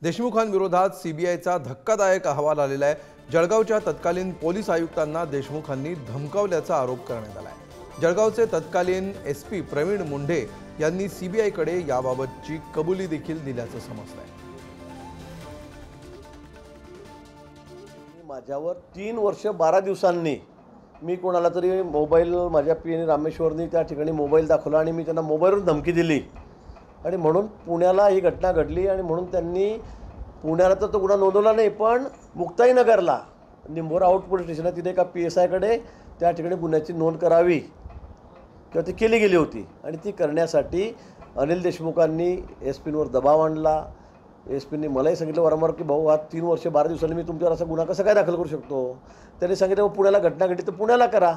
देशमुखांविरोधात सीबीआयचा धक्कादायक अहवाल आलेला आहे। जळगावच्या तत्कालीन पोलीस आयुक्तांना देशमुखांनी धमकावल्याचा आरोप करण्यात आला आहे। जळगावचे तत्कालीन एसपी प्रवीण मुंढे यांनी सीबीआयकडे याबाबतची कबुली देखील दिल्याचं समजलंय। माझ्यावर 3 वर्ष 12 दिवसांनी मी कोणाला तरी मोबाईल माझ्या पीएन रामेश्वरनी त्या ठिकाणी मोबाईल दाखवला आणि मी त्यांना मोबाईलवर धमकी दिली आणि म्हणून पुण्याला ही घटना घडली आणि म्हणून त्यांनी पुण्याला तर तो गुन्हा नोंदवला नाही, पण मुक्ताईनगरला निंभोरा आउट पोलीस स्टेशनला तिथे एका PSIकडे त्या ठिकाणी गुन्ह्याची नोंद करावी किंवा ती केली गेली होती आणि ती करण्यासाठी अनिल देशमुखांनी एसपींवर दबाव आणला। एसपींनी मलाही सांगितलं वारंवार की भाऊ आज 3 वर्ष 12 दिवसांनी मी तुमच्यावर असा गुन्हा कसा काय दाखल करू शकतो। त्यांनी सांगितलं पुण्याला घटना घडली तर पुण्याला करा,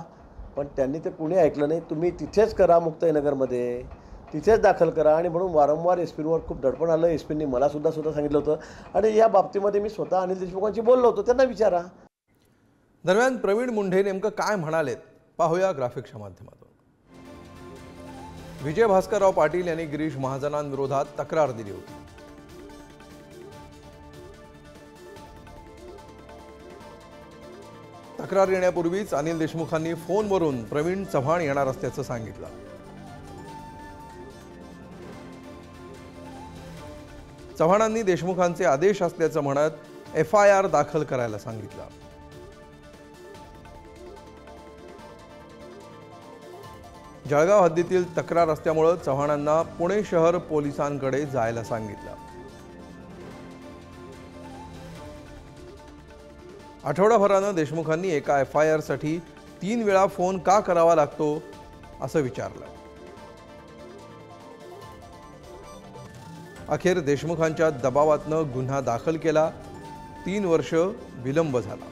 पण त्यांनी ते कुणी ऐकलं नाही। तुम्ही तिथेच करा, मुक्ताईनगरमध्ये तिथेच दाखल करा आणि म्हणून वारंवार एसपींवर खूप दडपण आलं। एसपींनी मला सुद्धा सांगितलं होतं आणि या बाबतीमध्ये मी स्वतः अनिल देशमुखांशी बोललो होतो, त्यांना विचारा। दरम्यान प्रवीण मुंढे नेमकं काय म्हणालेत पाहूया ग्राफिक्सच्या माध्यमातून। विजय भास्करराव पाटील यांनी गिरीश महाजनांविरोधात तक्रार दिली होती। तक्रार येण्यापूर्वीच अनिल देशमुखांनी फोनवरून प्रवीण चव्हाण येणार असल्याचं सांगितलं। चव्हाणांनी देशमुखांचे आदेश असल्याचं म्हणत FIR दाखल करायला सांगितलं। जळगाव हद्दीतील तक्रार असल्यामुळे चव्हाणांना पुणे शहर पोलिसांकडे जायला सांगितलं। आठवडाभरानं देशमुखांनी एका FIR साठी 3 वेळा फोन का करावा लागतो असं विचारलं। अखेर देशमुखांच्या दबावातनं गुन्हा दाखल केला। 3 वर्ष विलंब झाला।